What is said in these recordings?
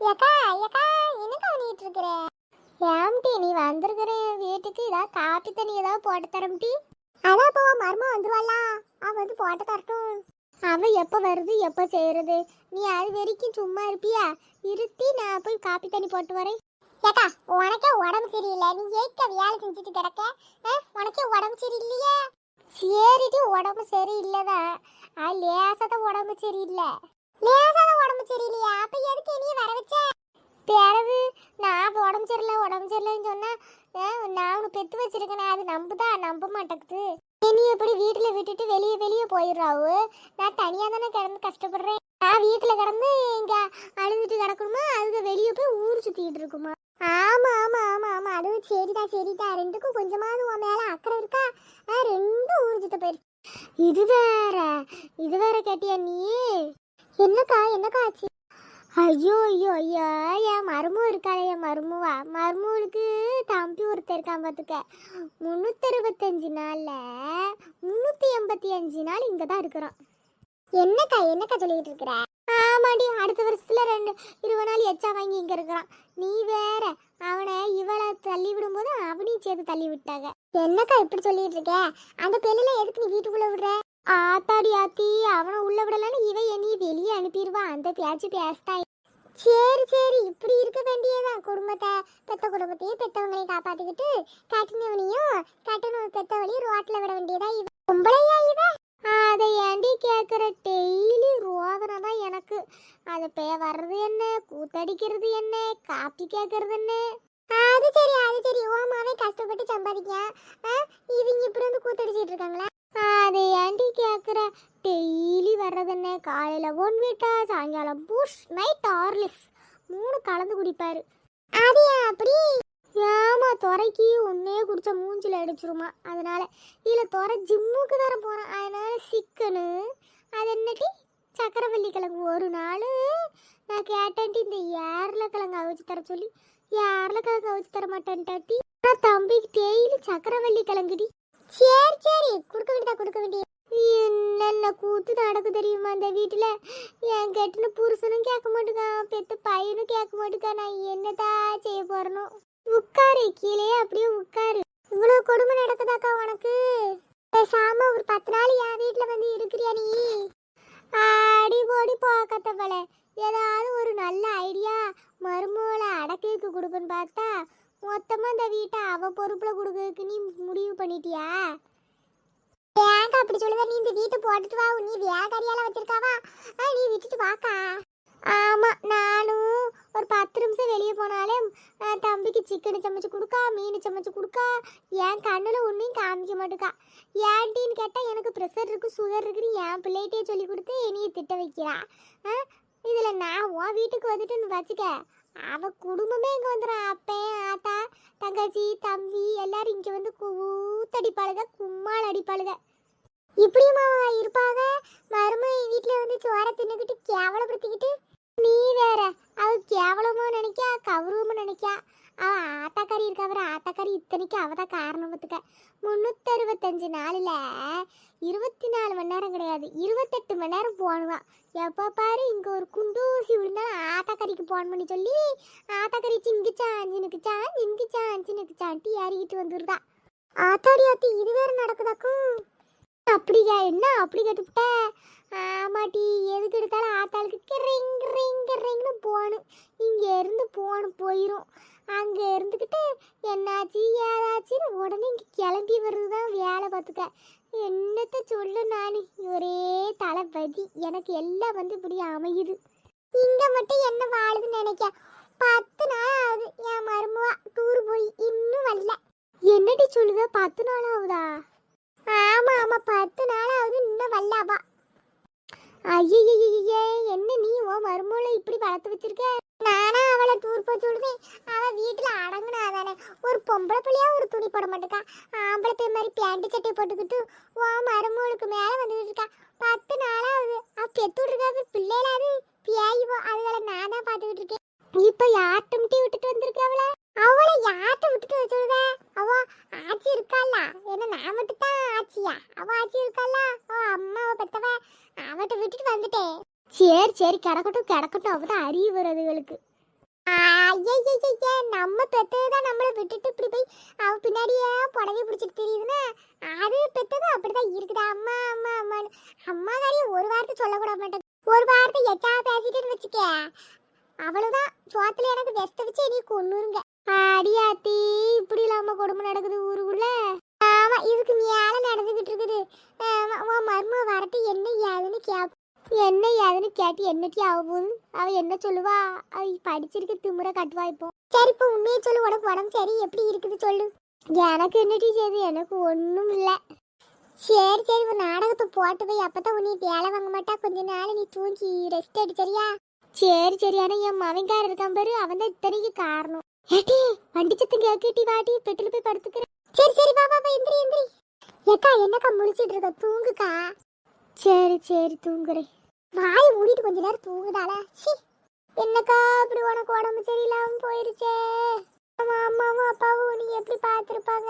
ஏக்கா ஏக்கா என்ன பண்ணிட்டு இருக்கிற? ஏம்டி நீ வந்திருக்கிற வீட்டுக்கு ஏதாவது காப்பி தண்ணி ஏதாவது போட்டு தரம்டி. அதான் இப்போ மர்மம் வந்துருவாளா, அவ வந்து போட்டு தரட்டும். அவ எப்போ வருது எப்போ செய்யறது? நீ அது வரைக்கும் சும்மா இருப்பியா? இருத்தி நான் போய் காப்பி தண்ணி போட்டு வரேன். ஏக்கா உனக்கே உடம்பு சரியில்லை, நீ ஏக்க வேலை செஞ்சுட்டு கிடக்க? உனக்கே உடம்பு சரியில்லையே? சரிட்டு உடம்பு சரியில்லைதான், லேசாதான் உடம்பு சரியில்லை. லேசாதான் உடம்பு சரியில்லையா? அப்ப எதுக்கு நீ வர வச்ச? பிறகு நான் உடம்பு சரியில்லைன்னு சொன்னா நான் உனக்கு பெத்து வச்சிருக்கேனே, அது நம்ப மாட்டேங்குது. நீ எப்படி வீட்டில் விட்டுட்டு வெளியே வெளியே போயிடுறாவு? நான் தனியாக தானே கிடந்து கஷ்டப்படுறேன். நான் வீட்டில் கிடந்து இங்கே அழுதுட்டு கிடக்கணுமா, அதுக்கு வெளியே போய் ஊர் சுற்றிக்கிட்டு இருக்குமா? ஆமாம் ஆமாம் ஆமாம் ஆமாம், அதுவும் சரிதா. ரெண்டுக்கும் கொஞ்சமாவது உன் மேலே அக்கறை இருக்கா? ரெண்டும் ஊர் சுத்த போயிடுச்சு. இது வேற கேட்டியா நீ? என்னக்கா ஆச்சு? ஐயோ என் மருமூ இருக்காளே, என் மருமூளுக்கு தம்பி ஒருத்தர் இருக்கான் பார்த்துக்க. 365 நாள்ல 385 நாள் இங்கே தான் இருக்கிறான். என்னக்கா சொல்லிட்டு இருக்கிற? ஆமாடி, அடுத்த வருஷத்துல 20 நாள் எச்சா வாங்கி இங்க இருக்கிறான். நீ வேற அவனை இவளை தள்ளி விடும்போது அவனையும் சேர்த்து தள்ளி விட்டாங்க. என்னக்கா இப்படி சொல்லிட்டு இருக்க? அந்த பெண்ணில எதுக்கு நீ வீட்டுக்குள்ள விடுற? ஆத்தாடி ஆத்தி, அவனை உள்ள விடலான்னு இவ என்னைய வெளியே அனுப்பிடுவான். அந்த பேச்சு பேசிட்டான். சரி இப்படி இருக்க வேண்டியதான். பெத்தவங்களையும் காப்பாத்திக்கிட்டு கட்டணும் பெத்தவளையும் ரோட்ல விட வேண்டியதா. இவ பொம்பளையா இவ? அதை ஏண்டி கேட்குற? டெய்லி ரோதனை தான் எனக்கு. அதை வர்றது என்ன, கூத்தடிக்கிறது என்ன, காப்பி கேட்கறது என்ன? அது சரி ஓமாவே கஷ்டப்பட்டு சம்பாதிக்கான், இவங்க இப்படி வந்து கூத்தடிச்சிட்டு இருக்காங்களா? அதை ஏண்டி கேட்குற? டெய்லி வர்றது என்ன, காலையில் ஒன்விட்டா, சாயங்காலம் புஷ், நைட் ஹார்லிக்ஸ் 3 கலந்து குடிப்பாரு. அது அப்படி? ஏமா துறைக்கு ஒன்னே குடிச்சா மூஞ்சில் அடிச்சிருமா, அதனால இல்லை துறை ஜிம்முக்கு வேற போகிறான், அதனால சிக்கனு. அது என்னட்டி சக்கரவள்ளி கிழங்கு. ஒரு நாள் நான் கேட்டேன்ட்டு இந்த ஏர்லக்கிழங்கு அவிச்சு தர சொல்லி, ஏர்லக்கிழங்கு அவிச்சு தர மாட்டேன்ட்டாட்டி. ஆனால் தம்பிக்கு டெய்லி சக்கரவள்ளி கிழங்குடி. சரி கொடுக்க வேண்டிய என்னென்ன கூத்து நடக்கு தெரியுமா இந்த வீட்டில்? என் கெட்டின புருஷனும் கேட்க மாட்டேங்கான், பெத்த பையனும் கேட்க மாட்டேங்கான். நான் என்னதான் செய்ய போறனோ? உட்காரு, கீழே அப்படியே உட்காரு. இவ்வளவு கொடுமை நடக்குதாக்கா உனக்கு? பேசாம ஒரு 10 நாள் என் வீட்டுல வந்து இருக்கிறியா நீ? ஆடி போடி போக்கத்த போல. ஏதாவது ஒரு நல்ல ஐடியா மருமகளை அடக்கைக்கு கொடுப்பேன்னு பார்த்தா மொத்தமா இந்த வீட்டை அவ பொறுப்புல கொடுக்கறதுக்கு நீ முடிவு பண்ணிட்டியா? ஏங்க அப்படி சொல்லுவ? நீ இந்த வீட்டை போட்டுட்டு வா, நீ வேலைக்காரியால வச்சிருக்காவா? நீ விட்டுட்டு வாக்கா. ஆமா, நானும் ஒரு 10 நிமிஷம் வெளியே போனாலே தம்பிக்கு சிக்கன் சமைச்சு கொடுக்கா, மீன் சமைச்சு கொடுக்கா. என் கண்ணுல ஒன்றையும் காமிக்க மாட்டேக்கா. ஏன்டின்னு கேட்டா எனக்கு ப்ரெஷர் இருக்கு, சுகர் இருக்குன்னு என் பிள்ளைகிட்டே சொல்லி கொடுத்து என்னைய திட்ட வைக்கிறா. இதுல நான் உன் வீட்டுக்கு வந்துட்டுன்னு வச்சுக்க, அவ குடும்பமே இங்க வந்துடும். அப்பன், ஆத்தா, தங்கச்சி, தம்பி எல்லாரும் இங்க வந்து கூத்தடிப்பாளுக, கும்மாள் அடிப்பாளுக. இப்படியுமா இருப்பாங்க? மருமக வீட்டுல வந்து சோற தின்னுக்கிட்டு கேவலப்படுத்திக்கிட்டு. நீ வேற, அவ கேவலமோ நினைக்கா, கௌரவமோ நினைக்கா. அவ ஆத்தாக்காரி இருக்கா, ஆத்தாக்காரி இத்தனைக்கு அவதான் காரணம். பார்த்துக்க, 365 நாளில் 24 மணி நேரம் கிடையாது, 28 மணி நேரம் போனுவான். எப்போ பாரு இங்கே ஒரு குண்டூசி விழுந்தாலும் ஆத்தாக்கறிக்கு போன் பண்ணி சொல்லி ஆத்தாக்கறி சிங்கிச்சான்ட்டு ஏறிக்கிட்டு வந்துருதா. ஆத்தாடி ஆத்தி, இது வேற நடக்குதாக்கும்? அப்படியா? என்ன அப்படி கேட்டுவிட்ட? ஆமாட்டி, எதுக்கு எடுத்தாலும் ஆத்தாளுக்கு ரிங்னு போகணும். இங்கே இருந்து போயிடும். அங்கே இருந்துக்கிட்டு என்னாச்சு ஏதாச்சுன்னு உடனே இங்கே கிளம்பி வருது தான் வேலை. பார்த்துக்க, என்னத்தை சொல்ல நான், ஒரே தலைவதி. எனக்கு எல்லாம் வந்து இப்படி அமையுது. இங்கே மட்டும் என்ன வாழுதுன்னு நினைக்க. 10 நாள் ஆகுது என் மருமவா டூர் போய் இன்னும் வரல. என்னடி சொல்லுவ? 10 நாள் ஆகுதா? ஆமா 10 நாள் ஆகுது, இன்னும் வரலாவா? ஐயே, என்ன நீ உன் மருமகளை இப்படி வளர்த்து வச்சிருக்க? நானா அவளை டூர் போய் சொல்லுவேன்? அவள் வீட்டில் அடங்குனாதானே. ஒரு பொம்பளை பிள்ளையா ஒரு துணி போட மாட்டேக்கா, ஆம்பளை பே மாதிரி பேண்ட் சட்டை போட்டுக்கிட்டு உன் மருமகளுக்கு மேலே வந்துட்டு இருக்கா. 10 நாளாவது அவள் பெத்து விட்டுருக்கா. பிள்ளைகளாவது பியாயிவோ, அதுகளை நான் தான் பார்த்துக்கிட்டு இருக்கேன். இப்போ யார்கிட்ட விட்டுட்டு வந்திருக்க அவளை? அவளை யார்கிட்ட விட்டுட்டு வச்சுடுவ? அவ ஆச்சி இருக்கால, ஏன்னா நான் மட்டும் தான் ஆச்சியா? அவ ஆச்சி இருக்கால, அம்மாவை பெத்தவ, அவட்ட விட்டுட்டு வந்துட்டேன். சரி கிடக்கட்டும், அவதான் அறிவு வருதுகளுக்கு. நம்ம பெத்ததுதான் நம்மளை விட்டுட்டு இப்படி போய் அவ பின்னாடியே புடவை பிடிச்சிட்டு தெரியுதுன்னா அது பெத்தது அப்படிதான் இருக்குதா. அம்மா அம்மா அம்மான்னு அம்மா காரியம் ஒரு வார்த்தை சொல்லக்கூட மாட்டேன். ஒரு வார்த்தை எச்சா பேசிட்டுன்னு வச்சுக்க அவ்வளவுதான். சோத்துல எனக்கு வெஸ்த வச்சு நீ கொன்னுருங்க. அடியாத்தி இப்படி இல்லாம கொடுமை நடக்குது ஊருக்குள்ள. ஆமா இதுக்கு மேல நடந்துகிட்டு இருக்குது. மர்ம வரட்டு என்ன ஏதுன்னு கேட்டு என்னட்டி ஆக போகுது. அவ என்ன சொல்லுவா? அவ படிச்சிருக்க திமுறை கட்டுவா. இப்போ சரி இப்போ உண்மையை சொல்லு. உனக்கு உடம்பு சரி எப்படி இருக்குது சொல்லு. எனக்கு என்னட்டி செய்யுது? எனக்கு ஒன்றும் இல்லை. சரி சரி ஒரு நாடகத்தை போட்டு போய் அப்பதான் உன்னை வேலை வாங்க மாட்டா. கொஞ்ச நாள் நீ தூங்கி ரெஸ்ட் எடு சரியா? சரி சரி. ஆனா என் மவன்கார இருக்கான் பாரு அவன் தான் இத்தனைக்கு காரணம். ஏட்டி வண்டி சத்தம் கேட்டி வாட்டி பெட்டில் போய் படுத்துக்கிறேன். சரி சரி வா வா எந்திரி எந்திரி. ஏக்கா என்னக்கா முழிச்சிட்டு இருக்க? தூங்குக்கா. சரி சரி தூங்குறேன். வாயை மூடிட்டு கொஞ்ச நேரம் தூங்குதால. என்னக்கா இப்படி உனக்கு உடம்பு சரியில்லாம போயிருச்சே? அம்மா அம்மாவும் அப்பாவும் நீ எப்படி பார்த்துருப்பாங்க?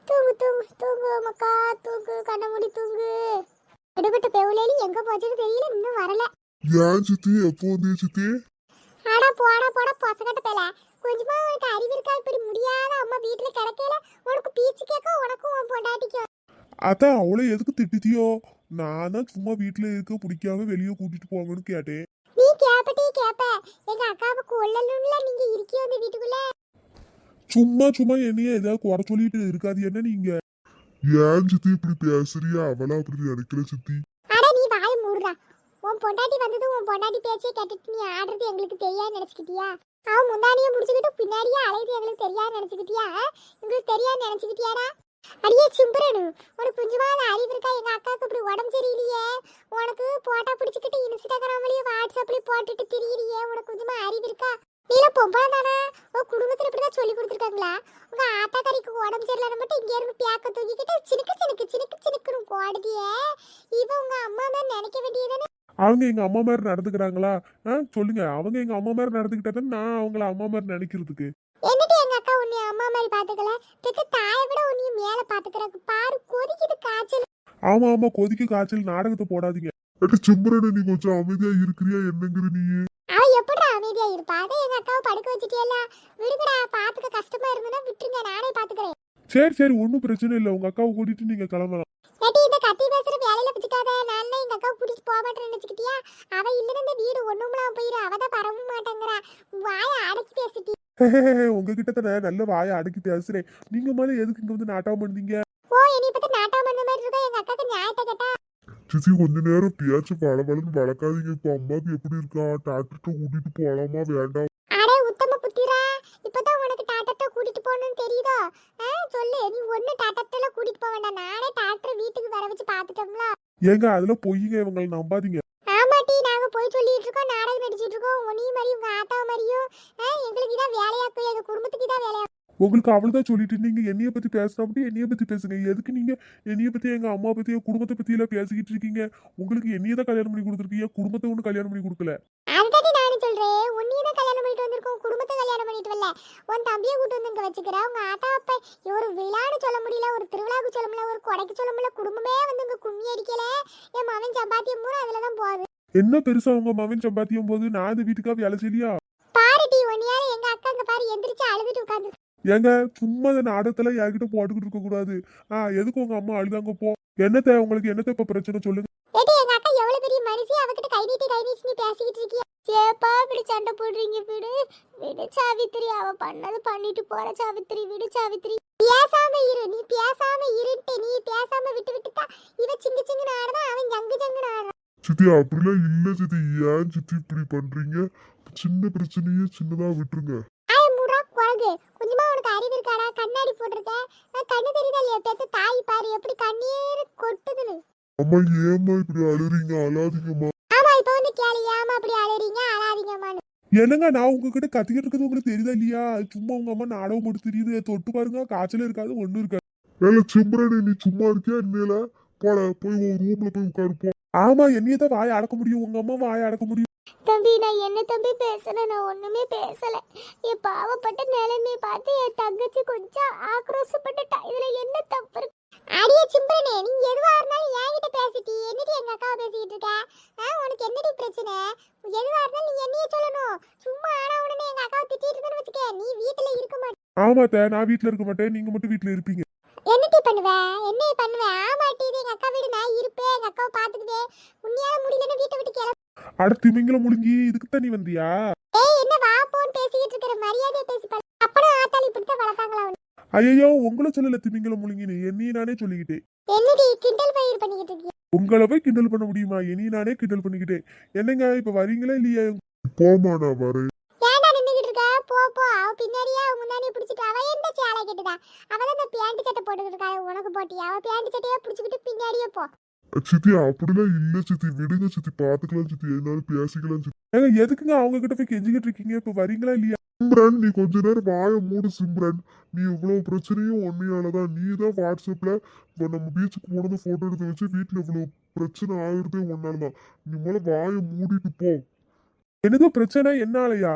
தூங்கு தூங்கு தூங்கு மக்கா தூங்கு. கண்ண மூடி தூங்கு. எடுபட்ட பெவுலேலி எங்க போச்சுன்னு தெரியல. இன்னும் வரல. ஏன் சித்தி எப்போ வந்தீங்க சித்தி? ஆடா போடா போடா பொசக்கட்ட பேல. கொஞ்சமா உனக்கு அறிவு இருக்கா? இப்படி முடியாத அம்மா வீட்டுல கிடக்கையில உனக்கு பீச்சு கேட்க உனக்கும் உன் பொண்டாட்டிக்கும். அதான் அவளை எதுக்கு திட்டித்தியோ? நான் தான் சும்மா வீட்டுல இருக்க பிடிக்காம வெளியே கூட்டிட்டு போங்கன்னு கேட்டேன். நீ கேப்ப எங்க அக்காவை கொல்லணும்ல நீங்க இருக்கியோ அந்த வீட்டுக்குள்ள. சும்மா சும்மா என்னைய ஏதாவது குறை சொல்லிட்டு இருக்காது என்ன நீங்க? ஏன் சித்தி இப்படி பேசுறியா? அவளா அப்படி நினைக்கல சித்தி. அட நீ வாய் மூடுறா. உன் பொண்டாட்டி வந்தது உன் பொண்டாட்டி பேச்சே கேட்டுட்டு நீ ஆடுறது எங்களுக்கு தெரியாது நினைச்சுக்கிட்டியா? அவன் முந்தானியை முடிச்சுக்கிட்டு பின்னாடியே அலையுது எங்களுக்கு தெரியாது நினைச்சுக்கிட்டியா? எங்களுக்கு தெரியாது நினைச்சுக்கிட்டியாடா? அடியே சிம்பரனு உனக்கு கொஞ்சமாவது அறிவு இருக்கா? எங்க அக்காவுக்கு இப்படி உடம்பு சரியில்லையே உனக்கு போட்டா பிடிச்சிக்கிட்டு இன்ஸ்டாகிராம்லயும் வாட்ஸ்அப்லயும் போட்டுட்டு திரியிறியே. உனக்கு கொஞ்சமா அறிவு இருக்கா? நீல பொம்பளை தானே? உன் குடும்பத்துல இப்படிதான் சொல்லி கொடுத்துருக்காங்களா? உங்க ஆத்தாக்காரிக்கு உடம்பு சரியில்லைன்னு மட்டும் இங்க இருந்து பேக்க தூக்கிக்கிட்டு சினுக்குன்னு போடுதியே. இவ உங்க அம்மா தான் நினைக்க வேண்டியதானே? அவங்க எங்க அம்மா மாதிரி நடந்துக்கிறாங்களா? சொல்லுங்க. அவங்க எங்க அம்மா மாதிரி நடந்துக்கிட்டா நான் அவங்கள அம்மா மாதிரி நினைக்கிறதுக்கு. என்னடி எங்க அக்கா உன்னை அம்மா மாதிரி பாத்துக்கல? பெத்த தாயை விட உன்னைய மேல பாத்துக்கறாங்க பாரு. கொதிக்குது காய்ச்சல். ஆமா ஆமா கொதிக்க காய்ச்சல். நாடகத்தை போடாதீங்க. சிம்பரனு நீ கொஞ்சம் அமைதியா இருக்கிறியா என்னங்கிற நீ? அவ எப்படா அமைதியா இருப்பா? அதை எங்க அக்காவை படுக்க வச்சுட்டியல்ல. விடுங்கடா பாத்துக்க கஷ்டமா இருந்ததுன்னா விட்டுருங்க நானே பாத்துக்கிறேன். சரி சரி ஒன்றும் பிரச்சனை இல்லை. உங்க அக்காவை கூட்டிட்டு நீங்க கிளம்பலாம். ஏட்டி இந்த கத்தி பேசுற வேலையில வச்சுக்காத. நான் எங்க அக்காவை கூட்டிட்டு போக மாட்டேன்னு நினைச்சுக்கிட்டியா? அவ இல்லன்னு இந்த வீடு ஒண்ணும்லாம் போயிரு. அவதான் பரவும் மாட்டேங்கிறா. வாய அடக்கி பேசிட்டி. உங்ககிட்ட தானே நல்ல வாயை அடக்கி பேசுறேன். நீங்க மேல எதுக்கு இங்க வந்து நாட்டம் பண்ணீங்க? ஓ என்னை பத்தி நாட்டம் பண்ண மாதிரி இருக்கா? எங்க அக்காக்கு நியாயத்தை கேட்டா. சிசி கொஞ்ச நேரம் பேச்சு பளபளன்னு வளர்க்காதீங்க. இப்போ அம்மாக்கு எப்படி இருக்கா? டாக்டர்கிட்ட கூட்டிட்டு போலாமா வேண்டாம்? அடே உத்தம புத்திரா, இப்பதான் உனக்கு டாக்டர்ட்ட கூட்டிட்டு போகணும்னு தெரியுதோ? சொல்லு. நீ ஒண்ணு டாக்டர்ல கூட்டிட்டு போக வேண்டாம். நானே டாக்டர் வீட்டுக்கு வர வச்சு பாத்துட்டோம்ல. ஏங்க அதுல பொய்யுங்க. இவங்களை நம்பாதீங்க. ஆமாட்டி நாங்க போய் சொல்லிட்டு இருக்கோம். நாடகம் நடிச்சிட்டு இருக்கோம். உன்னையும் மாதிரி உங்க ஆத்தா மாதிரியும் எங்களுக்கு இதான் வேலையாக்கும். எங்க குடும்பத்துக்கு இதான் வேலையாக்கும். உங்களுக்கு அவ்வளவுதான் சொல்லிட்டு நீங்க என்னைய பத்தி பேசினா மட்டும் என்னைய பத்தி பேசுங்க. எதுக்கு நீங்க என்னைய பத்தி எங்க அம்மா பத்தி என் குடும்பத்தை பத்தி எல்லாம் பேசிக்கிட்டு இருக்கீங்க? உங்களுக்கு என்னைய தான் கல்யாணம் பண்ணி கொடுத்துருக்கீங்க. குடும்பத்தை ஒண்ணு கல்யாணம் பண்ணி கொடுக்கல. அதுதானே நானும் சொல்றேன். உன்னையும் தான் கல்யாணம் பண்ணிட்டு வந்திருக்கோம். குடும்பத்தை கல்யாணம் பண்ணிட்டு வரல. உன் தம்பியை கூட்டு வந்து இங்க வச்சுக்கிற. உங்க ஆத்தா அப்ப ஒரு விழான்னு சொல்ல முடியல, ஒரு திருவிழாவுக்கு சொல்ல முடியல, ஒரு கொடைக்கு சொல்ல முடியல. குடும்பமே வந்து இங்க கும்மி அடிக்கல. என் மகன் சம்பாத்தியம் பூரா அதுலதான் போகுது. என்ன பெருசா உங்க மகன் சம்பாத்தியம் போது நான் இந்த வீட்டுக்கா வேலை செய்யலையா? பாருட்டி ஒன்னியால எங்க அக்கா இங்க பாரு எந்திரிச்சு அழுதுட்டு உட்காந்து. ஏங்க சும்மா இந்த நாடகத்துல என்கிட்ட போட்டுக்கிட்டு இருக்க கூடாது. எதுக்கு உங்க அம்மா அழுதாங்க போ? என்னத்த உங்களுக்கு என்னத்த இப்ப பிரச்சனை சொல்லுங்க. ஏடி எங்க அக்கா எவ்வளவு பெரிய மனுஷி. அவகிட்ட கை நீட்டி நீ பேசிக்கிட்டு இருக்கிய. சேப்பா இப்படி சண்டை போடுறீங்க. விடு விடு சாவித்திரி. அவ பண்ணது பண்ணிட்டு போற சாவித்திரி. விடு சாவித்திரி. பேசாம இரு. நீ பேசாம இருட்டு. நீ பேசாம விட்டுட்டா இவ சிங்கு ஆடுறா, அவன் ஜங்கு ஆடுறான். சித்தி அப்படிலாம் இல்ல சித்தி. ஏன் சித்தி இப்படி பண்றீங்க? சின்ன பிரச்சனையே சின்னதா விட்டுருங்க. குழந்தை கொஞ்சமா உனக்கு அறிவு இருக்காடா? கண்ணாடி போட்டிருக்க. கண்ணு தெரியுதா இல்லையா? பெத்த தாய் பாரு எப்படி கண்ணீர் கொட்டுதுன்னு. அம்மா ஏம்மா இப்படி அழுறீங்க? அழாதீங்கம்மா. ஆமா இப்ப வந்து கேளு. ஏமா அப்படி அழுறீங்க? அழாதீங்கம்மான்னு. என்னங்க நான் உங்ககிட்ட கத்திக்கிட்டு இருக்கிறது உங்களுக்கு தெரியுதா இல்லையா? சும்மா உங்க அம்மா நாடகம் போட்டு தெரியுது. தொட்டு பாருங்க காய்ச்சல் இருக்காது ஒண்ணும் இருக்காது. ஏல சிம்பரனே நீ சும்மா இருக்கியா? என்னல போட போய் ஒரு ரூம்ல போய் உட்காருப்போம். ஆமா என்னைய தான் வாயை அடக்க முடியும். உங்க அம்மா வாயை அடக்க முடியும். தம்பி நான் என்ன தம்பி பேசுறேன்? நான் ஒண்ணுமே பேசல. என் பாவப்பட்ட நிலைமையை பார்த்து என் தங்கச்சி கொஞ்சம் ஆக்ரோஷப்பட்டுட்டா. இதுல என்ன தப்பு இருக்கு? அடியே சிம்பரனே நீ எதுவா இருந்தாலும் என்கிட்ட பேசிட்டி. என்னடி எங்க அக்காவை பேசிக்கிட்டு இருக்க? உனக்கு என்னடி பிரச்சனை? எதுவா இருந்தாலும் நீ என்னையே சொல்லணும். சும்மா ஆனா உடனே எங்க அக்காவை திட்டி ஆமாத்த, நான் வீட்டுல இருக்க மாட்டேன், நீங்க மட்டும் வீட்டுல இருப்பீங்க. என்னடி பண்ணுவேன் என்ன பண்ணுவேன்? ஆமாட்டி, இது எங்க அக்கா வீடு, நான் இருப்பேன், எங்க அக்காவை பாத்துக்கிட்டே. உன்னையால முடியலன்னா வீட்டை விட்டு கிளம்பு. அடுத்து திமிங்கல முழுங்கி இதுக்கு தான் நீ வந்தியா? ஏய், என்ன வா போன்னு பேசிக்கிட்டு இருக்கிற? மரியாதையை பேசி பழகு. அப்பனும் ஆத்தாளி இப்படித்தான் வளர்த்தாங்களா உன்னை? ஐயோ, உங்களை சொல்லல திமிங்கல முழுங்கின்னு, என்னையும் நானே சொல்லிக்கிட்டேன். என்னடி கிண்டல் பயிர் பண்ணிக்கிட்டு இருக்கீங்க? உங்களை போய் கிண்டல் பண்ண முடியுமா? என்னையும் நானே கிண்டல் பண்ணிக்கிட்டேன். என்னங்க இப்ப வரீங்களா இல்லையா? போமா, நான் வரேன். ஏன்டா நின்னுகிட்டு இருக்க? போ போ. அவ பின்னாடியே அவ முன்னாடியே பிடிச்சிட்டு, அவ எந்த சேலை கேட்டுதா? அவதான் இந்த பேண்ட் சட்டை போட்டுக்கிட்டு இருக்கா, உனக்கு போட்டியா? அவ பேண்ட் சட்டையா பிடிச்சிக்கிட்டு பின்னாடியே போ. சித்தி அப்படிலாம் இல்ல சித்தி, விடுங்க சித்தி, பாத்துக்கலாம் சித்தி, என்னாலும் பேசிக்கலாம் சித்தி. ஏங்க எதுக்குங்க அவங்க கிட்ட போய் கெஞ்சிக்கிட்டு இருக்கீங்க? இப்ப வரீங்களா இல்லையா? சிம்ரன், நீ கொஞ்ச நேரம் வாய மூடு சிம்ரன். நீ இவ்வளவு பிரச்சனையும் ஒன்னையாலதான். நீ தான் வாட்ஸ்அப்ல இப்ப நம்ம பீச்சுக்கு போனது போட்டோ எடுத்து வச்சு வீட்டுல இவ்வளவு பிரச்சனை ஆகுறதே ஒன்னாலதான். நீ மேல வாய மூடிட்டு போ. என்னது பிரச்சனை? என்னாலயா?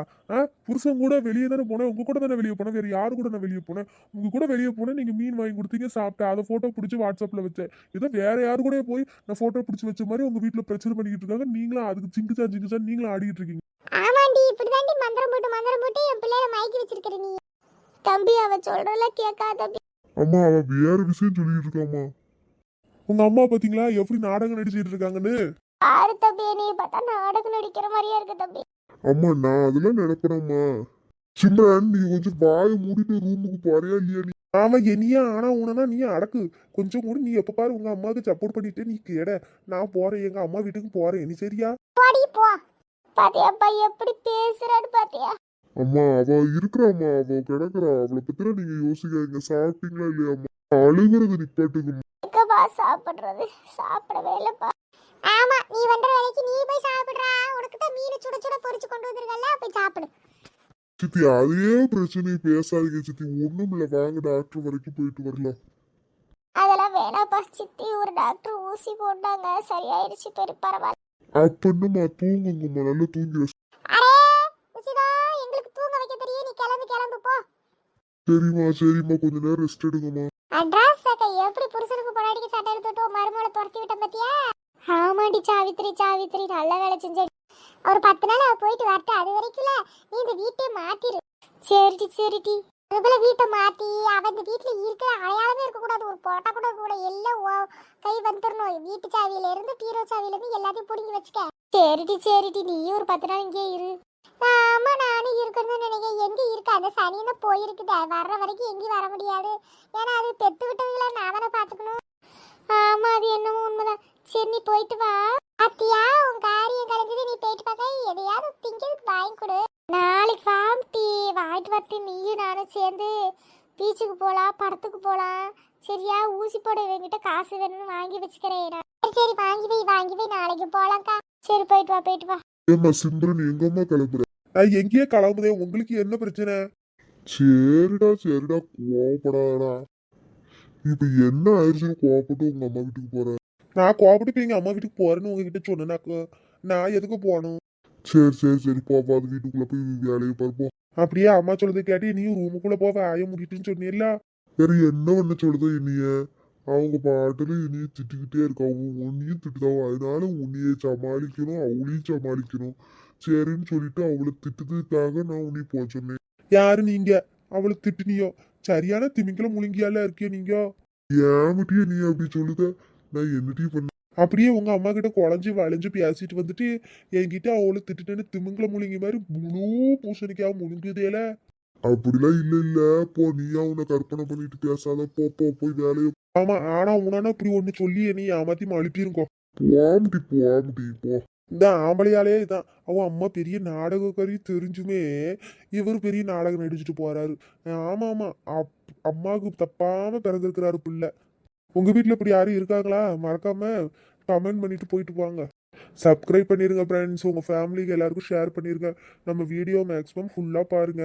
புருஷன் கூட வெளியே தானே போனேன், உங்க கூட தானே வெளியே போனேன், வேற யாரு கூட நான் வெளியே போனேன்? உங்க கூட வெளியே போனேன், நீங்க மீன் வாங்கி கொடுத்தீங்க, சாப்பிட்டேன், அதை போட்டோ பிடிச்சி வாட்ஸ்அப்ல வச்சேன். ஏதோ வேற யாரு கூட போய் நான் போட்டோ பிடிச்சி வச்ச மாதிரி உங்க வீட்டுல பிரச்சனை பண்ணிக்கிட்டு இருக்காங்க, நீங்களும் அதுக்கு ஜிங்குச்சா நீங்களும் ஆடிட்டு இருக்கீங்க. ஆமாண்டி, இப்படிதாண்டி மந்திரம் போட்டு என் பிள்ளைய மயக்கி வச்சிருக்கிற நீ. தம்பி, அவ சொல்றதெல்ல கேட்காத தம்பி. அம்மா, அவ வேற விஷயம் சொல்லிட்டு இருக்காமா. உங்க அம்மா பாத்தீங்களா எப்படி நாடகம் நடிச்சிட்டு இருக்காங்கன்னு? ஆறு தம்பி, நீ பார்த்தா நாடகம் நடிக்கிற மாதிரியா இருக்கு தம்பி. அம்மா, நான் அதெல்லாம் நினைப்பேனம்மா. சிம்ரன், நீ கொஞ்சம் வாயை மூடிட்டு ரூமுக்கு போறியா இல்லையா? நீ ஆமா, என்னையா ஆனா உனா நீ அடக்கு கொஞ்சம் கூட. நீ எப்ப பாரு உங்க அம்மாவுக்கு சப்போர்ட் பண்ணிட்டு நீ கேட. நான் போறேன், எங்க அம்மா வீட்டுக்கு போறேன், நீ சரியா? போடி போ. பாத்தியாப்பா எப்படி பேசுறான்னு பாத்தியா? அம்மா, அவ இருக்கிறாம்மா, அவ கிடக்குறா, அவளை பத்தின நீங்க யோசிக்காதீங்க. சாப்பிட்டீங்களா இல்லையாம்மா? அழுகுறது நிப்பாட்டுங்க. எங்கப்பா சாப்பிடுறது? சாப்பிடவே இல்லப்பா. ஆமா, நீ பண்ற வேலைக்கு நீ போய் சாப்பிடுறா. உனக்கு தான் மீன் சுட சுட பொரிச்சு கொண்டு வந்திருக்கல, போய் சாப்பிடு. சித்தி, அதே பிரச்சனை பேசாதீங்க சித்தி. ஒண்ணும் இல்ல, வாங்க டாக்டர் வரைக்கும் போயிட்டு வரலாம். அதெல்லாம் வேணாப்பா சித்தி, ஒரு டாக்டர் ஊசி போட்டாங்க, சரியாயிருச்சு, பெரிய பரவாயில்ல. அப்பன்னுமா தூங்குங்கம்மா, நல்லா தூங்கி அரே உசிதா, எங்களுக்கு தூங்க வைக்க தெரியும், நீ கிளம்பு போ. சரிம்மா, கொஞ்ச நேரம் ரெஸ்ட் எடுங்கம்மா. அட்ரஸ் எப்படி புருஷனுக்கு பொண்டாட்டிக்கு சட்டை எடுத்துட்டு மருமகளை துரத்தி விட்ட பத்தியா? ஆமாண்டி சாவித்திரி நல்ல வேலை செஞ்ச. ஒரு 10 நாள் அவ போயிட்டு வரட்டு, அது வரைக்கும்ல நீ இந்த வீட்டை மாத்திரு. சரிடி. அதுக்குள்ள வீட்டை மாத்தி அவ இந்த வீட்டுல இருக்கிற அடையாளமே இருக்கக்கூடாது, ஒரு போட்டா கூட கூட எல்லாம் கை வந்துடணும். வீட்டு சாவியில இருந்து பீரோ சாவியில இருந்து எல்லாத்தையும் புடுங்கி வச்சுக்க. சரிடி, நீ ஒரு 10 நாள் இங்கே இரு. ஆமா, நானும் இருக்கணும்னு நினைக்கிறேன். எங்க இருக்கு அந்த சனின்னு போயிருக்குது, வர்ற வரைக்கும் எங்கேயும் வர முடியாது. ஏன்னா அது பெத்து விட்டதுல நான் தானே பாத்துக்கணும். ஆமா, அது என்னமோ உண்மைதான். சரி, நீ போயிட்டு வா. அத்தியா, உன் காரியம் கலைஞ்சது, நீ போயிட்டு பார்க்க எதையாவது திங்கிறதுக்கு வாங்கி கொடு. நாளைக்கு வாம்டி, வாங்கிட்டு வரட்டு. நீயும் நானும் சேர்ந்து பீச்சுக்கு போகலாம், படத்துக்கு போகலாம். சரியா? ஊசி போட என்கிட்ட காசு வேணும்னு வாங்கி வச்சுக்கிறேன். சரி, வாங்கி வை, நாளைக்கு போகலாம்க்கா. சரி, போயிட்டு வா. ஏம்மா சிம்ரன், எங்கம்மா கிளம்புற? நான் எங்கேயே கிளம்புதே, உங்களுக்கு என்ன பிரச்சனை? சரிடா, கோவப்படாதடா. இப்ப என்ன ஆயிடுச்சுன்னு கோவப்பட்டு உங்க அம்மா வீட்டுக்கு போற? நான் கோவப்பட்டு போய் எங்க அம்மா வீட்டுக்கு போறேன்னு உங்ககிட்ட சொன்னேனாக்க நான் எதுக்கு போகணும்? சரி, போப்பா, அது வீட்டுக்குள்ள போய் வேலையை பார்ப்போம். அப்படியே அம்மா சொல்றது கேட்டு நீ ரூமுக்குள்ள போவ ஆய முடிட்டுன்னு சொன்னீல்ல. வேற என்ன பண்ண சொல்லுதோ என்னைய? அவங்க பாட்டுல இனிய திட்டுக்கிட்டே இருக்காங்க, உன்னையும் திட்டுதாவும். அதனால உன்னைய சமாளிக்கணும், அவளையும் சமாளிக்கணும். சரின்னு சொல்லிட்டு அவளை திட்டுறதுக்காக நான் உன்னை போக சொன்னேன். யாரு நீங்க? அவளை திட்டுனியோ? சரியான திமிங்கல முழுங்கியால இருக்கிய நீங்க. ஏமட்டிய நீ அப்படி சொல்லுத? நான் என்னட்டியும் பண்ண? அப்படியே உங்க அம்மா கிட்ட குழஞ்சு வளைஞ்சு பேசிட்டு வந்துட்டு என்கிட்ட அவளை திட்டுட்டேன்னு திமிங்கல முழுங்கி மாதிரி முழு பூசணிக்காக முழுங்குதேல. அப்படிலாம் இல்ல. போ, நீயா உன்னை கற்பனை பண்ணிட்டு பேசாத. போய் வேலையை. ஆமா, ஆனா உனானா இப்படி ஒண்ணு சொல்லி என்னை ஏமாத்தி அழுப்பிருக்கோ. போமுடி போ. இந்த ஆம்பளையாலே இதான், அவன் அம்மா பெரிய நாடகக்காரி தெரிஞ்சுமே இவர் பெரிய நாடகம் நடிச்சுட்டு போறாரு. ஆமா, அம்மாவுக்கு தப்பாம பிறந்திருக்கிறாரு பிள்ளை. உங்க வீட்டுல இப்படி யாரும் இருக்காங்களா? மறக்காம கமெண்ட் பண்ணிட்டு போயிட்டு வாங்க. சப்ஸ்கிரைப் பண்ணிருங்க ஃப்ரெண்ட்ஸ், உங்க ஃபேமிலிக்கு எல்லாருக்கும் ஷேர் பண்ணிருங்க. நம்ம வீடியோ மேக்ஸிமம் ஃபுல்லா பாருங்க.